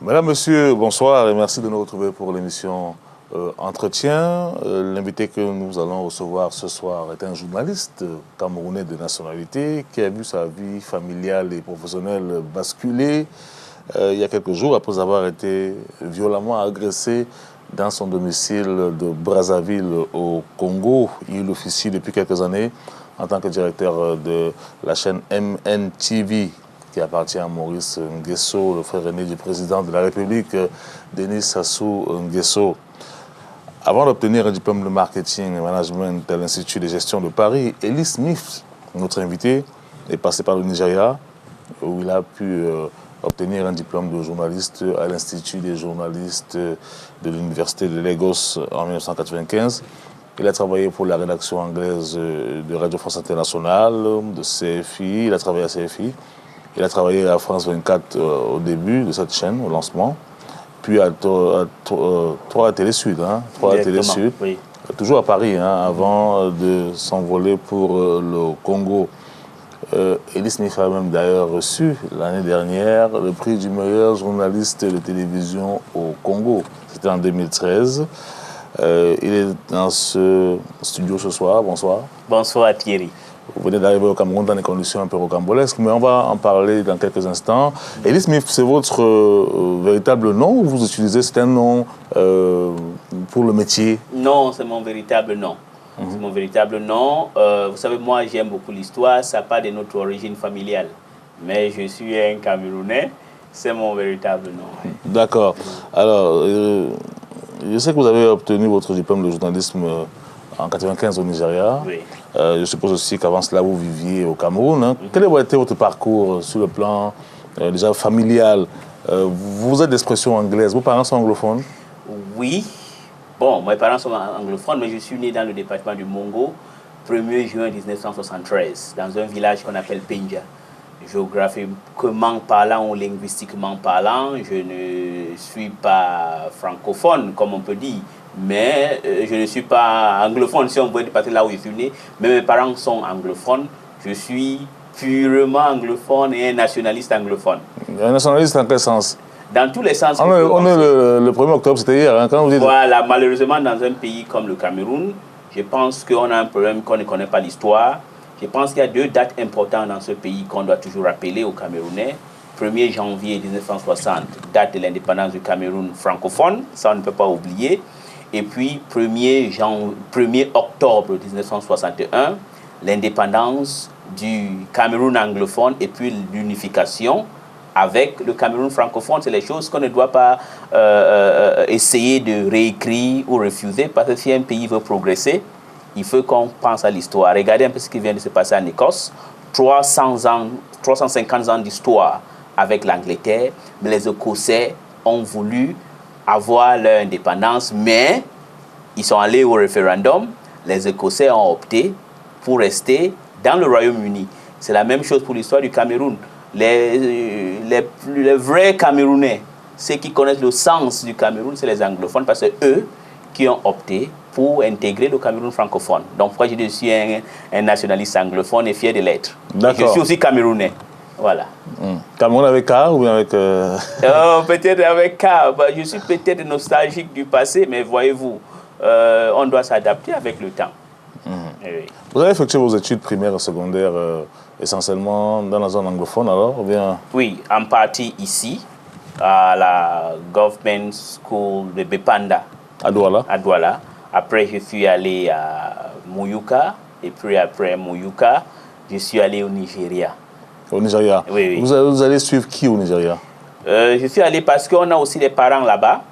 Mesdames, Messieurs, bonsoir et merci de nous retrouver pour l'émission Entretien. L'invité que nous allons recevoir ce soir est un journaliste camerounais de nationalité qui a vu sa vie familiale et professionnelle basculer il y a quelques jours après avoir été violemment agressé dans son domicile de Brazzaville au Congo. Il officie depuis quelques années en tant que directeur de la chaîne MNTV, qui appartient à Maurice Nguesso, le frère aîné du président de la République, Denis Sassou Nguesso. Avant d'obtenir un diplôme de marketing et management à l'Institut de gestion de Paris, Eli Smith, notre invité, est passé par le Nigeria, où il a pu obtenir un diplôme de journaliste à l'Institut des journalistes de l'Université de Lagos en 1995. Il a travaillé pour la rédaction anglaise de Radio France Internationale, de CFI, il a travaillé à CFI. Il a travaillé à France 24 au début de cette chaîne, au lancement, puis à 3 Télé Sud, Télé Sud, oui. Toujours à Paris, avant de s'envoler pour le Congo. Eli Smith a même d'ailleurs reçu l'année dernière le prix du meilleur journaliste de télévision au Congo. C'était en 2013. Il est dans ce studio ce soir. Bonsoir. Bonsoir Thierry. Vous venez d'arriver au Cameroun dans des conditions un peu rocambolesques, mais on va en parler dans quelques instants. Eli Smith, c'est votre véritable nom ou vous utilisez, c'est un nom pour le métier? Non, c'est mon véritable nom. C'est mon véritable nom. Vous savez, moi, j'aime beaucoup l'histoire. Ça part de notre origine familiale. Mais je suis un Camerounais. C'est mon véritable nom. D'accord. Alors, je sais que vous avez obtenu votre diplôme de journalisme en 1995 au Nigeria. Oui. Je suppose aussi qu'avant cela, vous viviez au Cameroun. Quel a été votre parcours sur le plan déjà familial? Vous êtes d'expression anglaise. Vos parents sont anglophones? Oui. Bon, mes parents sont anglophones, mais je suis né dans le département du Mongo, 1er juin 1973, dans un village qu'on appelle Penja. Géographiquement parlant ou linguistiquement parlant, je ne suis pas francophone, comme on peut dire, mais je ne suis pas anglophone, si on veut dépasser là où je suis né, mais mes parents sont anglophones. Je suis purement anglophone et un nationaliste anglophone. Un nationaliste en quel sens? Dans tous les sens. On est le 1er octobre, c'était hier, quand vous dites... Voilà, malheureusement, dans un pays comme le Cameroun, je pense qu'on a un problème qu'on ne connaît pas l'histoire. Je pense qu'il y a 2 dates importantes dans ce pays qu'on doit toujours rappeler aux Camerounais. 1er janvier 1960, date de l'indépendance du Cameroun francophone, ça on ne peut pas oublier. Et puis 1er octobre 1961, l'indépendance du Cameroun anglophone et puis l'unification avec le Cameroun francophone. C'est les choses qu'on ne doit pas essayer de réécrire ou refuser, parce que si un pays veut progresser, il faut qu'on pense à l'histoire. Regardez un peu ce qui vient de se passer en Écosse. 350 ans d'histoire avec l'Angleterre, mais les Écossais ont voulu avoir leur indépendance, mais ils sont allés au référendum. Les Écossais ont opté pour rester dans le Royaume-Uni. C'est la même chose pour l'histoire du Cameroun. Les vrais Camerounais, ceux qui connaissent le sens du Cameroun, c'est les anglophones, parce que eux qui ont opté pour intégrer le Cameroun francophone. Donc, moi, je suis un nationaliste anglophone et fier de l'être. Je suis aussi Camerounais. Voilà. Cameroun avec K ou bien avec... Peut-être avec K. Je suis peut-être nostalgique du passé, mais voyez-vous, on doit s'adapter avec le temps. Oui. Vous avez effectué vos études primaires et secondaires essentiellement dans la zone anglophone, alors, ou bien... Oui, en partie ici, à la Government School de Bepanda. À Douala? À Douala. Après, je suis allé à Mouyouka. Et puis après Mouyouka, je suis allé au Nigeria. Au Nigeria? Oui, oui. Vous allez suivre qui au Nigeria? Je suis allé parce qu'on a aussi des parents là-bas.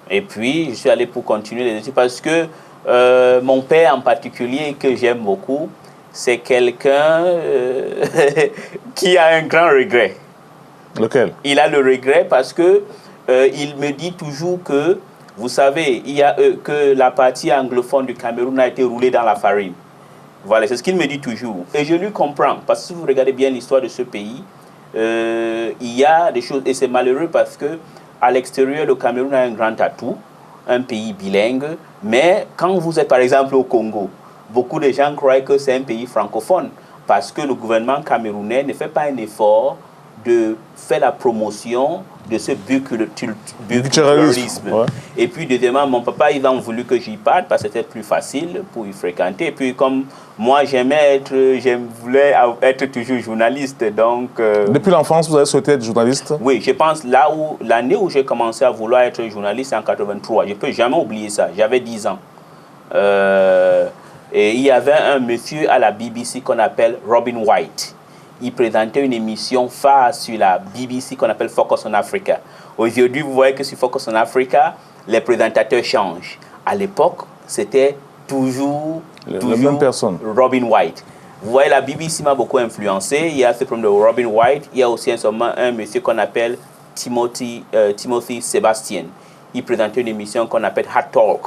Et puis, je suis allé pour continuer les études parce que mon père en particulier, que j'aime beaucoup, c'est quelqu'un qui a un grand regret. Lequel? Il a le regret parce que il me dit toujours que, vous savez, que la partie anglophone du Cameroun a été roulée dans la farine. Voilà, c'est ce qu'il me dit toujours. Et je lui comprends, parce que si vous regardez bien l'histoire de ce pays, il y a des choses, et c'est malheureux parce que à l'extérieur, le Cameroun a un grand atout, un pays bilingue, mais quand vous êtes par exemple au Congo, beaucoup de gens croient que c'est un pays francophone, parce que le gouvernement camerounais ne fait pas un effort de faire la promotion de ce biculturalisme. Ouais. Et puis, deuxièmement, mon papa, il a voulu que j'y parte parce que c'était plus facile pour y fréquenter. Et puis, comme moi, je voulais être toujours journaliste. Donc, depuis l'enfance, vous avez souhaité être journaliste? Oui, je pense l'année où j'ai commencé à vouloir être journaliste, c'est en 83. Je ne peux jamais oublier ça. J'avais 10 ans. Et il y avait un monsieur à la BBC qu'on appelle Robin White. Il présentait une émission phare sur la BBC qu'on appelle Focus on Africa. Aujourd'hui, vous voyez que sur Focus on Africa, les présentateurs changent. À l'époque, c'était toujours la même personne. Robin White. Vous voyez, la BBC m'a beaucoup influencé. Il y a ce problème de Robin White. Il y a aussi un monsieur qu'on appelle Timothy Sebastian. Il présentait une émission qu'on appelle Hard Talk.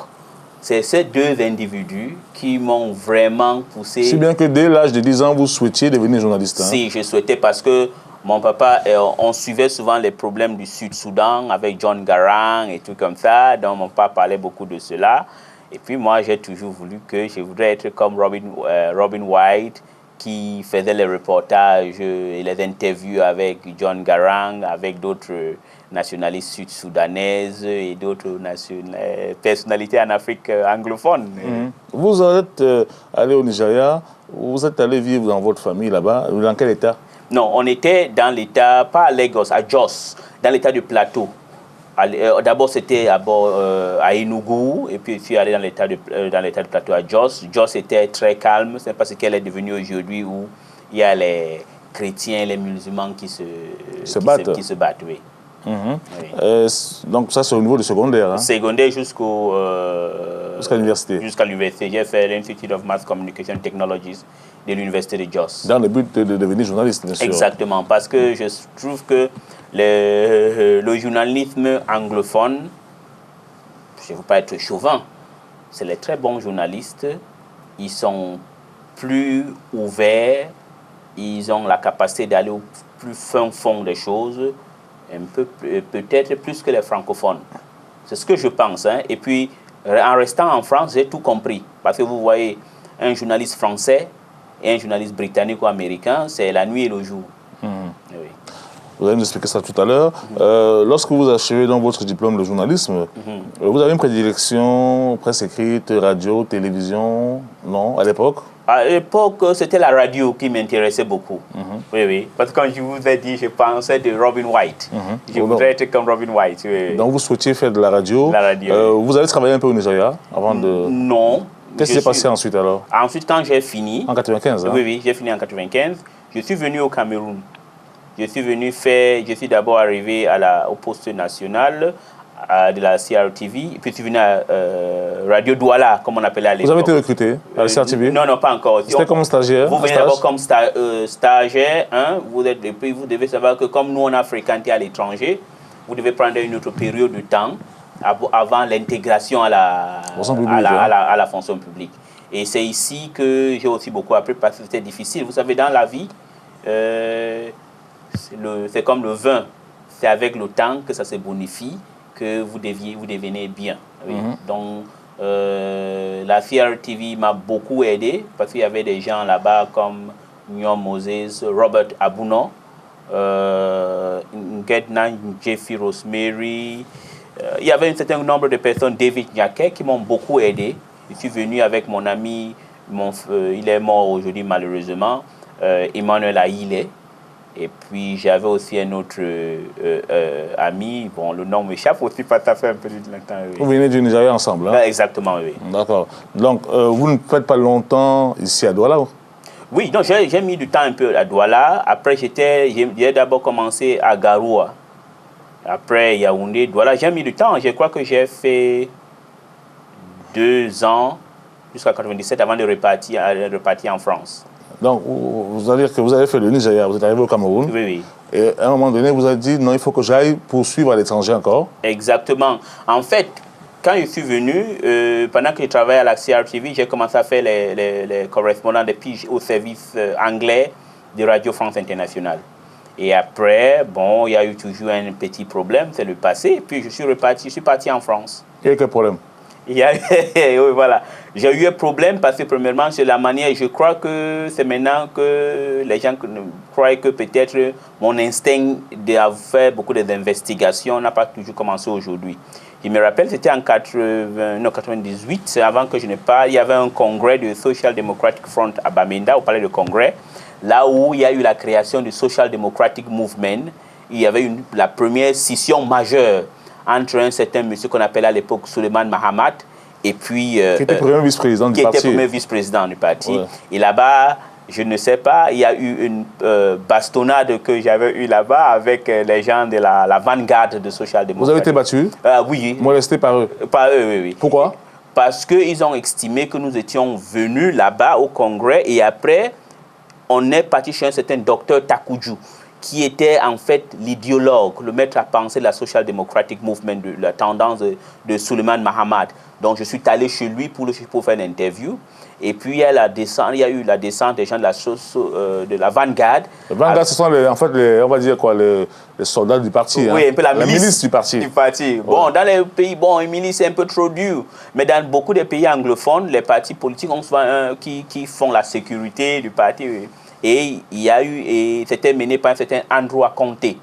C'est ces deux individus qui m'ont vraiment poussé. Si bien que dès l'âge de 10 ans, vous souhaitiez devenir journaliste. Hein? Si, je souhaitais parce que mon papa, on suivait souvent les problèmes du Sud-Soudan avec John Garang et tout comme ça. Donc mon papa parlait beaucoup de cela. Et puis moi, j'ai toujours voulu que je voudrais être comme Robin White, qui faisait les reportages et les interviews avec John Garang, avec d'autres nationalistes sud-soudanaises et d'autres personnalités en Afrique anglophone. Vous êtes allé au Nigeria, vous êtes allé vivre dans votre famille là-bas. Dans quel état? Non, on était dans l'état, pas à Lagos, à Jos, dans l'état du Plateau. D'abord, c'était à Enugu, et puis je suis allé dans l'état du Plateau à Jos. Jos était très calme, c'est pas ce qu'elle est devenue aujourd'hui, où il y a les chrétiens, les musulmans qui se battent. Oui. Oui. Donc ça, c'est au niveau du secondaire. Hein? Secondaire jusqu'à l'université. Jusqu'à l'université. J'ai fait l'Institute of Mass Communication Technologies de l'université de Jos. Dans le but de devenir journaliste, bien sûr. Exactement, parce que je trouve que le journalisme anglophone, je ne veux pas être chauvin, c'est les très bons journalistes. Ils sont plus ouverts, ils ont la capacité d'aller au plus fin fond des choses, peut-être plus que les francophones. C'est ce que je pense. Hein. Et puis, en restant en France, j'ai tout compris. Parce que vous voyez, un journaliste français et un journaliste britannique ou américain, c'est la nuit et le jour. Oui. Vous allez nous expliquer ça tout à l'heure. Lorsque vous achevez dans votre diplôme de journalisme, vous avez une prédilection, presse écrite, radio, télévision, non, à l'époque? À l'époque, c'était la radio qui m'intéressait beaucoup. Oui, oui. Parce que quand je vous ai dit, je pensais de Robin White. Je voudrais être comme Robin White. Oui. Donc vous souhaitiez faire de la radio. La radio. Vous avez travaillé un peu au Nigeria avant de... Non. Qu'est-ce qui s'est passé ensuite alors? Ensuite, quand j'ai fini... En 95, hein? Oui, oui, j'ai fini en 95. Je suis venu au Cameroun. Je suis d'abord arrivé au poste national de la CRTV, puis je suis venu à Radio Douala, comme on appelait à l'époque. Vous avez été recruté à la CRTV? Non, pas encore. C'était comme stagiaire? Vous venez d'abord comme stagiaire, hein, et puis vous devez savoir que comme nous on a fréquenté à l'étranger, vous devez prendre une autre période de temps avant l'intégration à la fonction publique. Et c'est ici que j'ai aussi beaucoup appris parce que c'était difficile. Vous savez, dans la vie, c'est comme le vin. C'est avec le temps que ça se bonifie, que vous devenez bien. Oui. Donc, la CRTV m'a beaucoup aidé parce qu'il y avait des gens là-bas comme Nyon Moses, Robert Abounon, Ngedna Jeffy Rosemary. Il y avait un certain nombre de personnes, David Nyake, qui m'ont beaucoup aidé. Je suis venu avec mon ami, il est mort aujourd'hui malheureusement, Emmanuel Aïlé. Et puis j'avais aussi un autre ami, bon le nom m'échappe aussi parce que ça fait un peu de longtemps. Oui. Vous venez du Nigeria ensemble, hein? Exactement, oui. D'accord. Donc vous ne faites pas longtemps ici à Douala? Oui, donc j'ai mis du temps un peu à Douala. Après j'ai d'abord commencé à Garoua. Après Yaoundé, Douala, j'ai mis du temps. Je crois que j'ai fait 2 ans jusqu'à 97 avant de repartir en France. Donc, vous allez dire que vous avez fait le Nigeria, vous êtes arrivé au Cameroun. Oui, oui. Et à un moment donné, vous avez dit, non, il faut que j'aille poursuivre à l'étranger encore. Exactement. En fait, quand je suis venu, pendant que je travaillais à la CRTV, j'ai commencé à faire les correspondants des piges au service anglais de Radio France Internationale. Et après, bon, il y a eu toujours un petit problème, c'est le passé. Puis je suis parti en France. Et quel problème? Oui, voilà. J'ai eu un problème parce que, premièrement, c'est la manière. Je crois que c'est maintenant que les gens croient que peut-être mon instinct de faire beaucoup d'investigations n'a pas toujours commencé aujourd'hui. Je me rappelle, c'était en 98, c'est avant que je ne parle. Il y avait un congrès du Social Democratic Front à Bamenda, au palais de congrès, là où il y a eu la création du Social Democratic Movement. Il y avait la première scission majeure entre un certain monsieur qu'on appelait à l'époque Suleiman Mahamat et puis... qui était premier vice-président du parti. Qui était premier vice-président du parti. Ouais. Et là-bas, je ne sais pas, il y a eu une bastonnade que j'avais eue là-bas avec les gens de la vanguarde de social-démocratie. Vous avez été battu? Oui. Molesté par eux? Par eux, oui, oui. Pourquoi? Parce qu'ils ont estimé que nous étions venus là-bas au congrès et après, on est parti chez un certain docteur Takoudjou, qui était en fait l'idéologue, le maître à penser de la Social Democratic Movement, de la tendance de Suleiman Mahamat. Donc je suis allé chez lui pour faire une interview. Et puis il y a eu la descente des gens de la vanguard. La vanguard, ce sont en fait, on va dire quoi, les soldats du parti. Oui, un peu la milice du parti. Ouais. Bon, dans les pays, une milice c'est un peu trop dur. Mais dans beaucoup de pays anglophones, les partis politiques ont souvent qui font la sécurité du parti. Et il y a eu, et c'était mené par un certain Andrew Akonte.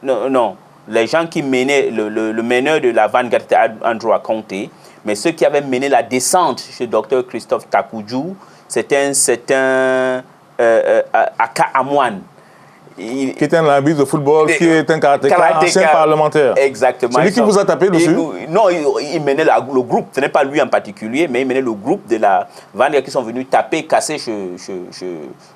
Non, les gens qui menaient, le meneur de la vanguard était Andrew Akonte. Mais ceux qui avaient mené la descente chez Dr Christophe Takoudjou, c'était un certain Aka Amouane. Qui était un arbitre de football, qui est un karatéka, ancien parlementaire. Exactement. C'est lui qui vous a tapé dessus? Non, il menait le groupe. Ce n'est pas lui en particulier, mais il menait le groupe de la vanguard qui sont venus taper, casser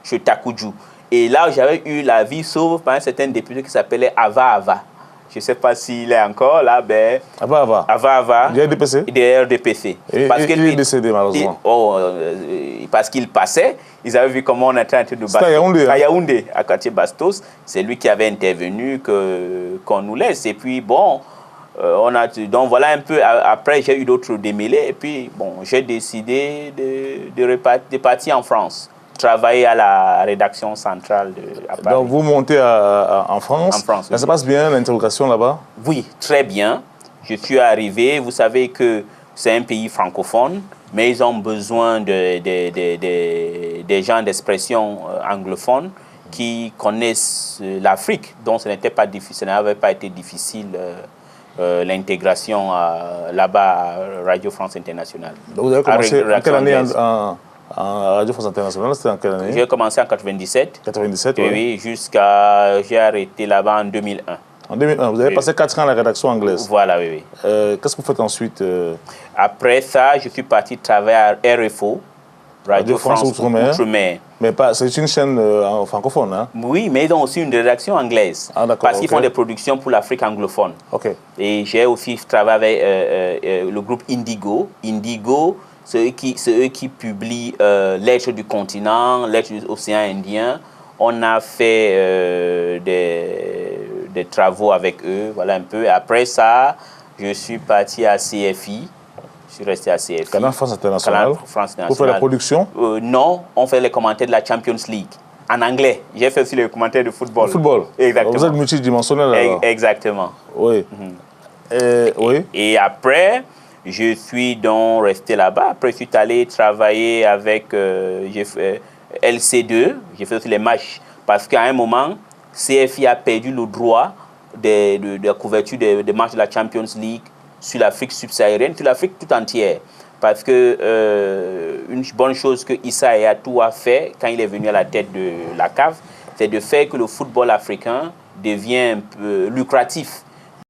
chez Takoudjou. Et là, j'avais eu la vie sauve par un certain député qui s'appelait Ava Ava. Je ne sais pas s'il est encore là. Ava Ava. Du RDPC? Du RDPC. Parce il est décédé malheureusement. Parce qu'il passait, ils avaient vu comment on était en train de battre. À Yaoundé, à quartier Bastos. C'est lui qui avait intervenu qu'on nous laisse. Et puis bon, donc voilà un peu. Après, j'ai eu d'autres démêlés. Et puis bon, j'ai décidé de partir en France. Travailler à la rédaction centrale à Paris. Donc vous montez en France. En France. Ça se passe bien, l'interrogation là-bas? Oui, très bien. Je suis arrivé. Vous savez que c'est un pays francophone, mais ils ont besoin des gens d'expression anglophone qui connaissent l'Afrique. Donc ce n'était pas difficile, ça n'avait pas été difficile l'intégration là-bas à Radio France Internationale. Donc vous avez commencé en quelle année en Radio France Internationale? C'était en quelle année? J'ai commencé en 97. 97, oui. Jusqu'à... J'ai arrêté là-bas en 2001. En 2001, vous avez passé 4 ans à la rédaction anglaise. Voilà, oui. Qu'est-ce que vous faites ensuite? Après ça, je suis parti travailler à RFO, Radio France Outre-mer. Mais c'est une chaîne francophone, hein? Oui, mais ils ont aussi une rédaction anglaise. Ah, d'accord. Parce qu'ils font des productions pour l'Afrique anglophone. OK. Et j'ai aussi travaillé avec le groupe Indigo. Indigo, c'est eux qui publient Lettres du continent, Lettres de l'océan Indien. On a fait des travaux avec eux, voilà un peu. Et après ça, je suis parti à CFI. Je suis resté à CFI. Canal France International. Vous faites la production? Non, on fait les commentaires de la Champions League. En anglais. J'ai fait aussi les commentaires de football. Le football? Exactement. Vous êtes multidimensionnel alors? Exactement. Oui. Oui. Et après, je suis donc resté là-bas. Après, je suis allé travailler avec LC2. J'ai fait aussi les matchs. Parce qu'à un moment, CFI a perdu le droit de la couverture des matchs de la Champions League sur l'Afrique subsaharienne, sur l'Afrique tout entière. Parce que une bonne chose que Issa Hayatou a fait quand il est venu à la tête de la CAF, c'est de faire que le football africain devient un peu lucratif.